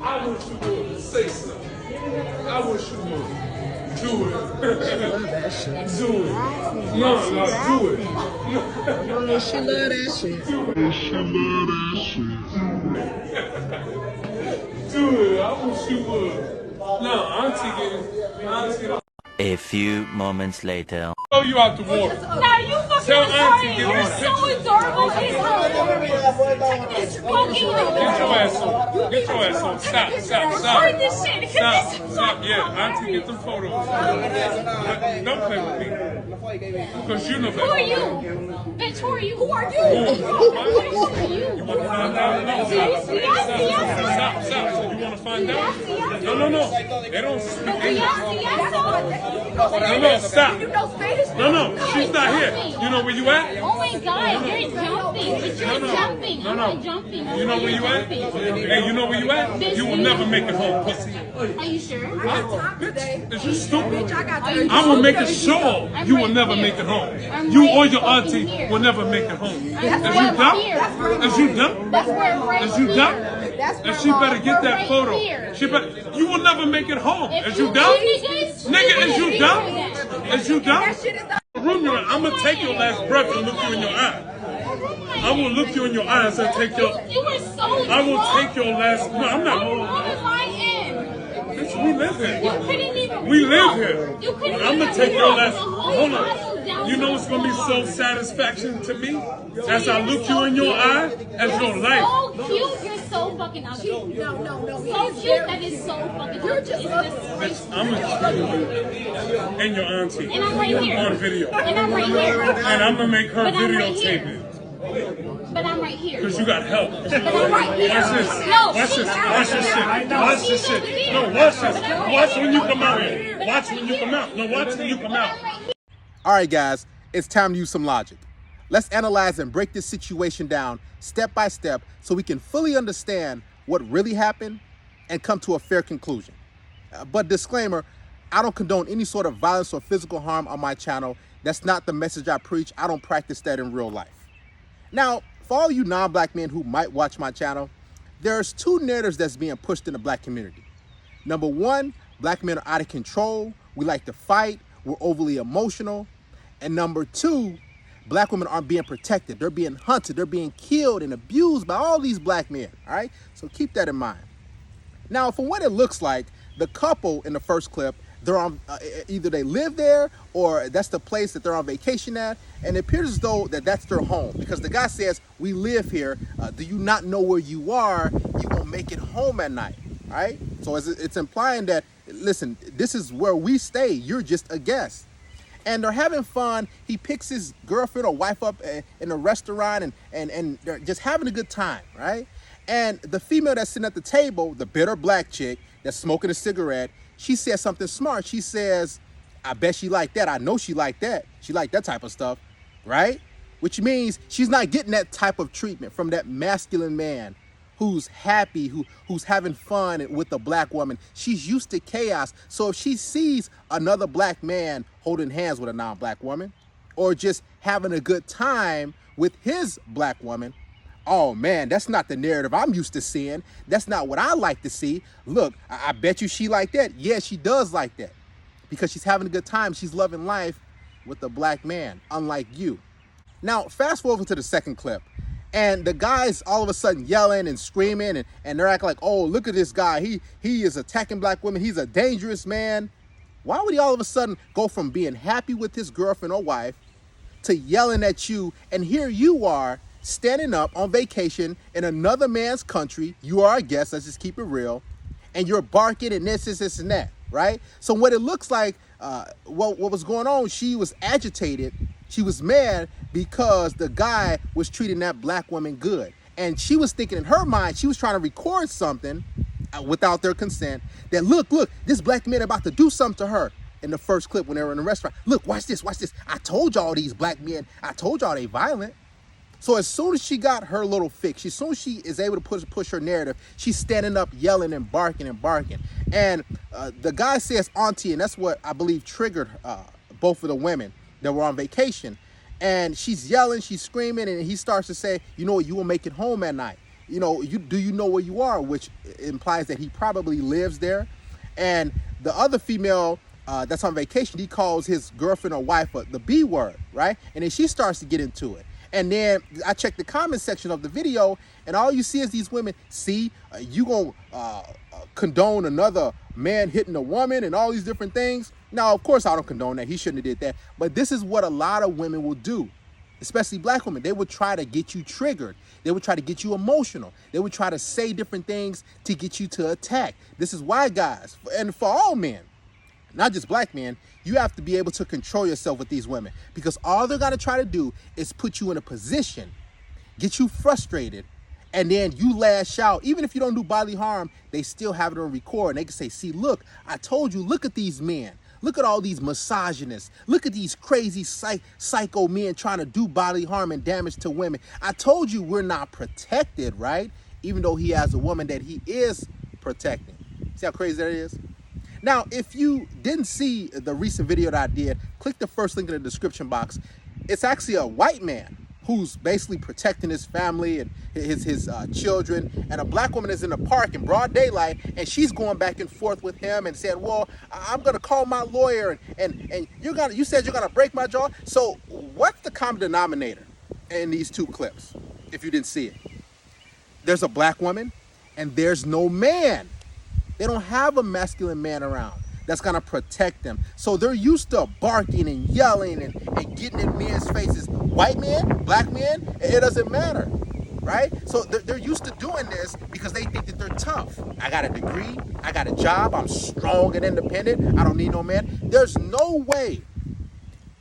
I wish you would. Say something. I wish you would. Do it. Do it. No, do it. She love that shit. Do it. I wish you would. No, Auntie. A few moments later. Throw you out the water. Now you fucking Tell Auntie, retarded. get You're this so adorable. It's fucking Get your ass on. Get your ass on. Stop. Record this shit. Stop. Yeah, Auntie, get them photos. Don't play with me. Because you know Who are you? Bitch, who are you? Who are you? You Who are you? want to find out? No, stop. So you want to find out? No. They don't speak English. No, stop. No, she's not here. You know where you at? Oh my god, you're jumping. But you're jumping. No. I'm not jumping. You know where you at? Hey, you know where you at? You will never make it home, pussy. Are you sure? Bitch, is you stupid? Are you I will make it sure? sure you will never make it home. You or your auntie will never make it home. Is you dumb? Is you dumb? That's where I'm right Is you dumb? here. And she better get that photo. She better. You will never make it home. Is you dumb? Nigga, is you dumb? Is you dumb? I'm gonna take your last breath and look you in your eye. I will look you in your eyes and take your. You were so I will take your last. No, I'm not. What was I in? Bitch, we live You here. couldn't even. We live here. You couldn't I'm gonna even take your walk last. the whole Hold mile on. down You know what's gonna be so satisfaction to me as I look you in your eye as your life. So cute. You're so fucking ugly. No. So cute. That is so fucking ugly. It's Bitch, I'm gonna and your auntie And I'm right here. on video, And I'm right here. and I'm gonna make her But I'm right videotape here. it But I'm right here. because you got help. But I'm right here. Watch this. No, Watch she's this. not. Watch this shit. Watch this shit. No, watch this. Watch when you come out here. Watch when you come out. No, watch when you come out. All right, guys, it's time to use some logic. Let's analyze and break this situation down step by step so we can fully understand what really happened and come to a fair conclusion. But disclaimer, I don't condone any sort of violence or physical harm on my channel. That's not the message I preach. I don't practice that in real life. Now, for all you non-black men who might watch my channel, there's two narratives that's being pushed in the black community. Number one, black men are out of control. We like to fight. We're overly emotional. And number two, black women aren't being protected. They're being hunted. They're being killed and abused by all these black men. All right? So keep that in mind. Now, from what it looks like, the couple in the first clip, they're on either they live there or that's the place that they're on vacation at, and it appears as though that's their home because the guy says, "We live here. Do you not know where you are? You won't make it home at night." All right? So it's implying that, listen, this is where we stay. You're just a guest. And they're having fun. He picks his girlfriend or wife up in a restaurant and they're just having a good time, right? And the female that's sitting at the table, the bitter black chick that's smoking a cigarette, she says something smart. She says, "I bet she like that. I know she like that. She like that type of stuff," right? Which means she's not getting that type of treatment from that masculine man who's happy, who's having fun with a black woman. She's used to chaos. So if she sees another black man holding hands with a non-black woman or just having a good time with his black woman, oh man, that's not the narrative I'm used to seeing. That's not what I like to see. Look, I bet you she like that. Yeah, she does like that because she's having a good time. She's loving life with a black man, unlike you. Now, fast forward to the second clip. And the guy's all of a sudden yelling and screaming and they're acting like, "Oh, look at this guy. He is attacking black women. He's a dangerous man." Why would he all of a sudden go from being happy with his girlfriend or wife to yelling at you? And here you are standing up on vacation in another man's country. You are a guest. Let's just keep it real. And you're barking and this, and that, right? So what it looks like, what was going on, she was agitated. She was mad because the guy was treating that black woman good. And she was thinking in her mind, she was trying to record something without their consent that, look, this black man about to do something to her in the first clip when they were in the restaurant. Look, watch this. I told y'all these black men, I told y'all they violent. So as soon as she got her little fix, as soon as she is able to push her narrative, she's standing up, yelling and barking. And the guy says auntie, and that's what I believe triggered both of the women that were on vacation. And she's yelling, she's screaming, and he starts to say, "You know what, you will make it home at night. you know, do you know where you are? Which implies that he probably lives there. And the other female that's on vacation, he calls his girlfriend or wife the B word, right? And then she starts to get into it. And then I checked the comment section of the video, and all you see is these women, see, you gonna condone another man hitting a woman and all these different things. Now, of course, I don't condone that. He shouldn't have did that. But this is what a lot of women will do, especially black women. They would try to get you triggered. They would try to get you emotional. They would try to say different things to get you to attack. This is why, guys, and for all men, not just black men, you have to be able to control yourself with these women, because all they're going to try to do is put you in a position, get you frustrated, and then you lash out. Even if you don't do bodily harm, they still have it on record. And they can say, see, look, I told you, look at these men. Look at all these misogynists. Look at these crazy psycho men trying to do bodily harm and damage to women. I told you we're not protected, right? Even though he has a woman that he is protecting. See how crazy that is? Now, if you didn't see the recent video that I did, click the first link in the description box. It's actually a white man who's basically protecting his family and his children, and a black woman is in the park in broad daylight, and she's going back and forth with him and saying, well, I'm gonna call my lawyer, and you said you're gonna break my jaw. So what's the common denominator in these two clips, if you didn't see it? There's a black woman and there's no man. They don't have a masculine man around that's gonna protect them. So they're used to barking and yelling and getting in men's faces. White men, black men, it doesn't matter, right? So they're used to doing this because they think that they're tough. I got a degree, I got a job, I'm strong and independent, I don't need no man. There's no way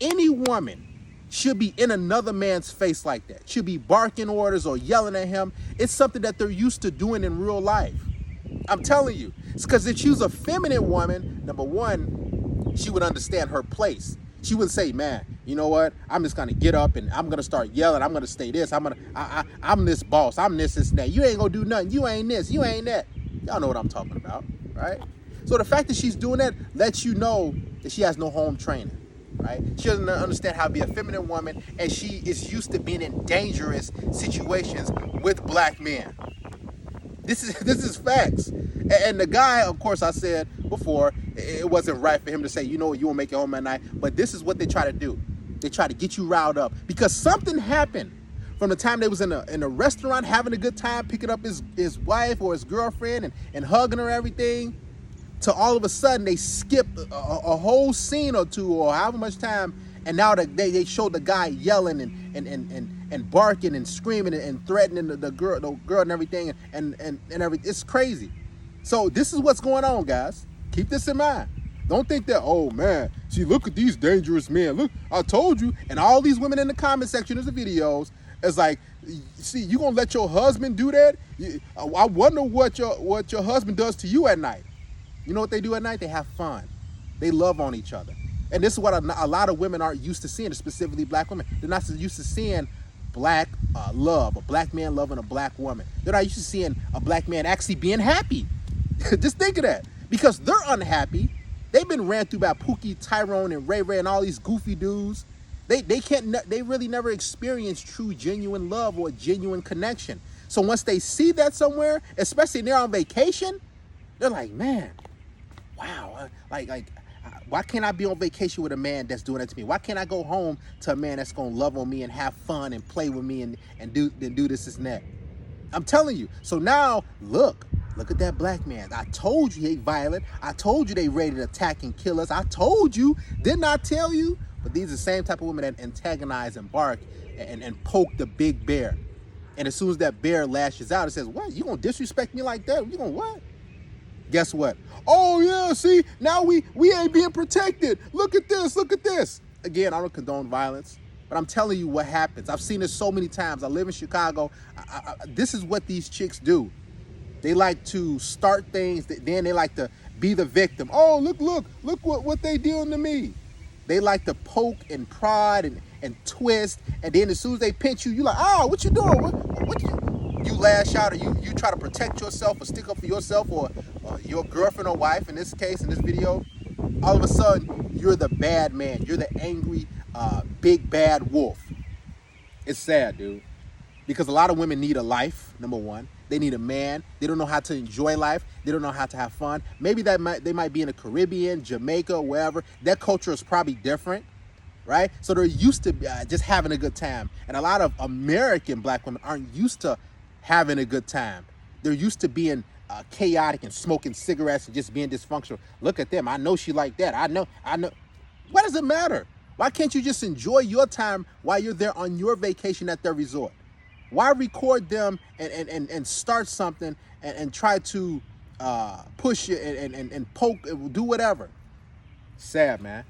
any woman should be in another man's face like that, should be barking orders or yelling at him. It's something that they're used to doing in real life. I'm telling you, it's because if she was a feminine woman, number one, she would understand her place. She would say, man, you know what? I'm just gonna get up and I'm gonna start yelling. I'm gonna say this. I'm this boss. I'm this and that. You ain't gonna do nothing. You ain't this. You ain't that. Y'all know what I'm talking about, right? So the fact that she's doing that lets you know that she has no home training, right? She doesn't understand how to be a feminine woman, and she is used to being in dangerous situations with black men. This is facts. And the guy, of course, I said before, it wasn't right for him to say, you know, you won't make it home at night. But this is what they try to do. They try to get you riled up because something happened from the time they was in a restaurant having a good time, picking up his wife or his girlfriend and hugging her, everything, to all of a sudden they skip a whole scene or two or however much time, and now they show the guy yelling and barking and screaming and threatening the girl and everything and everything. It's crazy. So this is what's going on, guys. Keep this in mind. Don't think that, oh man, see, look at these dangerous men. Look, I told you. And all these women in the comment section of the videos, it's like, see, you gonna let your husband do that? I wonder what your husband does to you at night. You know what they do at night? They have fun. They love on each other. And this is what a lot of women aren't used to seeing, specifically black women. They're not used to seeing black love, a black man loving a black woman. They're not used to seeing a black man actually being happy. Just think of that. Because they're unhappy. They've been ran through by Pookie, Tyrone, and Ray Ray and all these goofy dudes. They really never experienced true, genuine love or genuine connection. So once they see that somewhere, especially when they're on vacation, they're like, man, wow, why can't I be on vacation with a man that's doing that to me? Why can't I go home to a man that's gonna love on me and have fun and play with me and do this and that? I'm telling you. So now, look at that black man. I told you he violent. I told you they ready to attack and kill us. I told you. Didn't I tell you? But these are the same type of women that antagonize and bark and poke the big bear. And as soon as that bear lashes out, it says, what? You gonna disrespect me like that? You gonna what? Guess what? Oh yeah, see, now we ain't being protected. Look at this, look at this. Again, I don't condone violence, but I'm telling you what happens. I've seen this so many times. I live in Chicago. This is what these chicks do. They like to start things, then they like to be the victim. Oh, look what they doing to me. They like to poke and prod and twist, and then as soon as they pinch you, you like, oh, what you doing? What you lash out, or you try to protect yourself or stick up for yourself or your girlfriend or wife, in this case, in this video. All of a sudden, you're the bad man. You're the angry, big bad wolf. It's sad, dude. Because a lot of women need a life, number one. They need a man. They don't know how to enjoy life. They don't know how to have fun. Maybe they might be in the Caribbean, Jamaica, wherever. Their culture is probably different, right? So they're used to just having a good time. And a lot of American black women aren't used to having a good time. They're used to being chaotic and smoking cigarettes and just being dysfunctional. Look at them. I know she like that. I know. What does it matter? Why can't you just enjoy your time while you're there on your vacation at their resort? Why record them and start something and try to push it and poke, do whatever? Sad, man.